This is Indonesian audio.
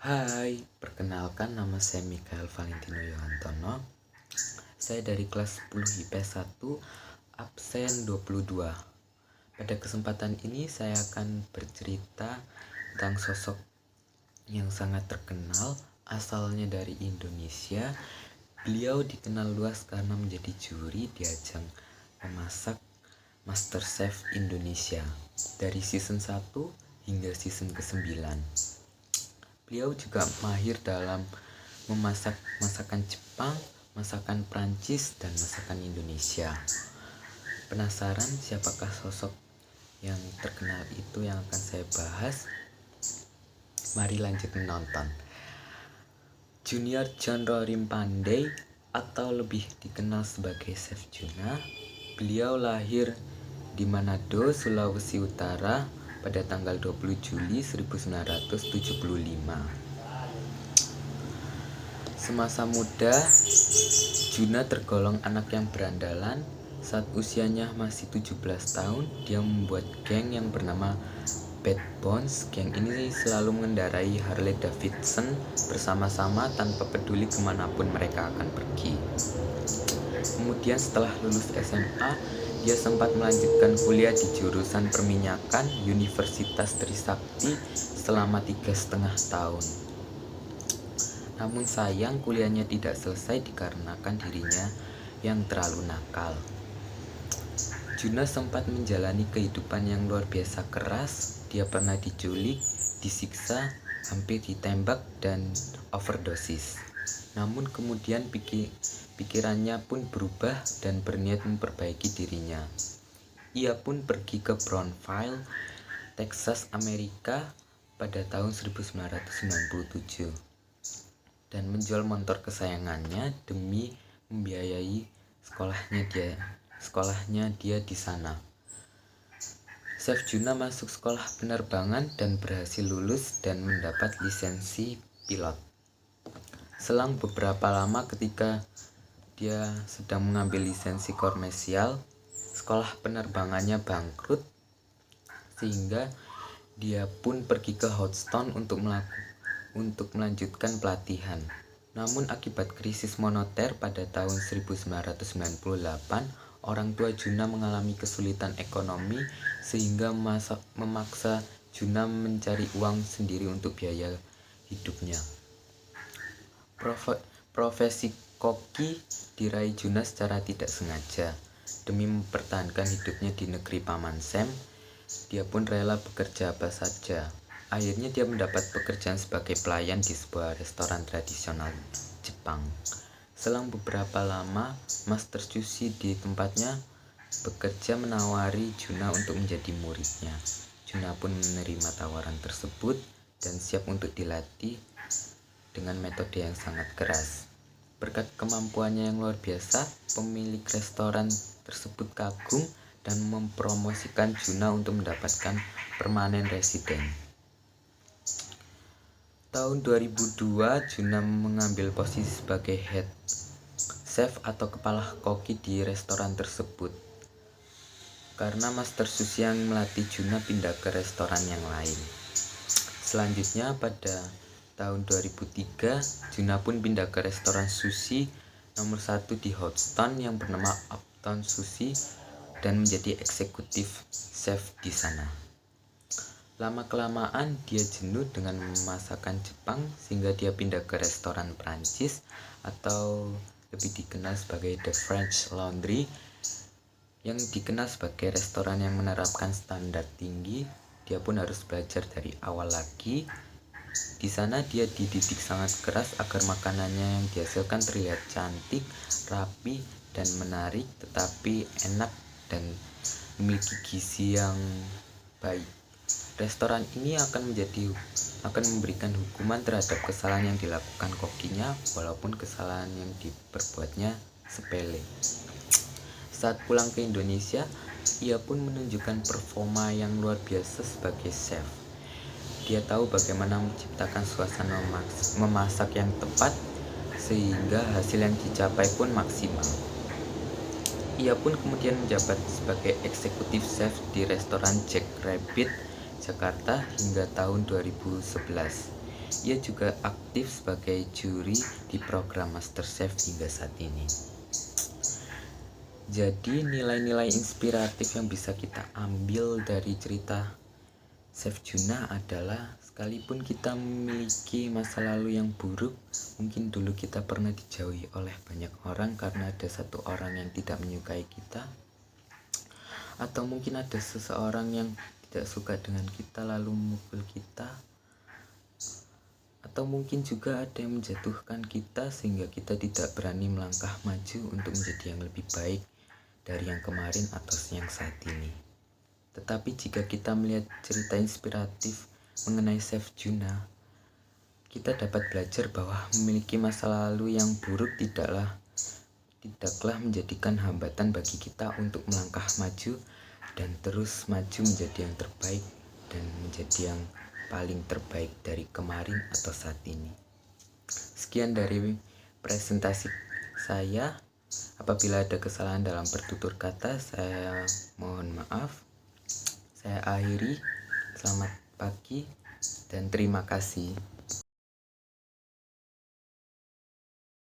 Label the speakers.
Speaker 1: Hai, perkenalkan nama saya Mikael Valentino Yohantono. Saya dari kelas 10 IPS 1, absen 22. Pada kesempatan ini saya akan bercerita tentang sosok yang sangat terkenal, asalnya dari Indonesia. Beliau dikenal luas karena menjadi juri di ajang memasak MasterChef Indonesia dari season 1 hingga season ke-9. Beliau juga mahir dalam memasak masakan Jepang, masakan Prancis, dan masakan Indonesia. Penasaran siapakah sosok yang terkenal itu yang akan saya bahas? Mari lanjut menonton. Junior John Rorim Pandey atau lebih dikenal sebagai Chef Juna. Beliau lahir di Manado, Sulawesi Utara pada tanggal 20 Juli 1975. Semasa muda, Juna tergolong anak yang berandalan. Saat usianya masih 17 tahun, dia membuat geng yang bernama Bad Bones. Geng ini selalu mengendarai Harley Davidson bersama-sama tanpa peduli kemanapun mereka akan pergi. Kemudian setelah lulus SMA, dia sempat melanjutkan kuliah di jurusan perminyakan Universitas Trisakti selama 3,5 tahun. Namun sayang kuliahnya tidak selesai dikarenakan dirinya yang terlalu nakal. Juna sempat menjalani kehidupan yang luar biasa keras. Dia pernah diculik, disiksa, hampir ditembak, dan overdosis. Namun kemudian pikirannya pun berubah dan berniat memperbaiki dirinya. Ia pun pergi ke Brownsville, Texas, Amerika pada tahun 1997 dan menjual motor kesayangannya demi membiayai sekolahnya dia di sana. Chef Juna masuk sekolah penerbangan dan berhasil lulus dan mendapat lisensi pilot. Selang beberapa lama ketika dia sedang mengambil lisensi komersial, sekolah penerbangannya bangkrut sehingga dia pun pergi ke Houston untuk melanjutkan pelatihan. Namun akibat krisis moneter pada tahun 1998, orang tua Juna mengalami kesulitan ekonomi sehingga memaksa Juna mencari uang sendiri untuk biaya hidupnya. Profesi koki diraih Juna secara tidak sengaja. Demi mempertahankan hidupnya di negeri Paman Sam, dia pun rela bekerja apa saja. Akhirnya dia mendapat pekerjaan sebagai pelayan di sebuah restoran tradisional Jepang. Selang beberapa lama, Master Sushi di tempatnya bekerja menawari Juna untuk menjadi muridnya. Juna pun menerima tawaran tersebut dan siap untuk dilatih dengan metode yang sangat keras. Berkat kemampuannya yang luar biasa, pemilik restoran tersebut kagum dan mempromosikan Juna untuk mendapatkan permanen resident. Tahun 2002, Juna mengambil posisi sebagai head chef atau kepala koki di restoran tersebut. Karena Master Sushi yang melatih Juna pindah ke restoran yang lain. Selanjutnya pada tahun 2003, Juna pun pindah ke restoran sushi nomor 1 di Houston yang bernama Uptown Sushi dan menjadi eksekutif chef di sana. Lama-kelamaan dia jenuh dengan masakan Jepang sehingga dia pindah ke restoran Prancis atau lebih dikenal sebagai The French Laundry, yang dikenal sebagai restoran yang menerapkan standar tinggi. Dia pun harus belajar dari awal lagi. Di sana dia dididik sangat keras agar makanannya yang dihasilkan terlihat cantik, rapi, dan menarik, tetapi enak dan memiliki gizi yang baik. Restoran ini akan memberikan hukuman terhadap kesalahan yang dilakukan kokinya, walaupun kesalahan yang diperbuatnya sepele. Saat pulang ke Indonesia, ia pun menunjukkan performa yang luar biasa sebagai chef. Dia tahu bagaimana menciptakan suasana memasak yang tepat sehingga hasil yang dicapai pun maksimal. Ia pun kemudian menjabat sebagai eksekutif chef di restoran Jack Rabbit, Jakarta hingga tahun 2011. Ia juga aktif sebagai juri di program MasterChef hingga saat ini. Jadi nilai-nilai inspiratif yang bisa kita ambil dari cerita Chef Juna adalah sekalipun kita memiliki masa lalu yang buruk, mungkin dulu kita pernah dijauhi oleh banyak orang karena ada satu orang yang tidak menyukai kita, atau mungkin ada seseorang yang tidak suka dengan kita lalu memukul kita, atau mungkin juga ada yang menjatuhkan kita sehingga kita tidak berani melangkah maju untuk menjadi yang lebih baik dari yang kemarin atau yang saat ini. Tetapi jika kita melihat cerita inspiratif mengenai Chef Juna, kita dapat belajar bahwa memiliki masa lalu yang buruk tidaklah menjadikan hambatan bagi kita untuk melangkah maju dan terus maju menjadi yang terbaik dan menjadi yang paling terbaik dari kemarin atau saat ini. Sekian dari presentasi saya. Apabila ada kesalahan dalam bertutur kata, saya mohon maaf. Saya akhiri. Selamat pagi dan terima kasih.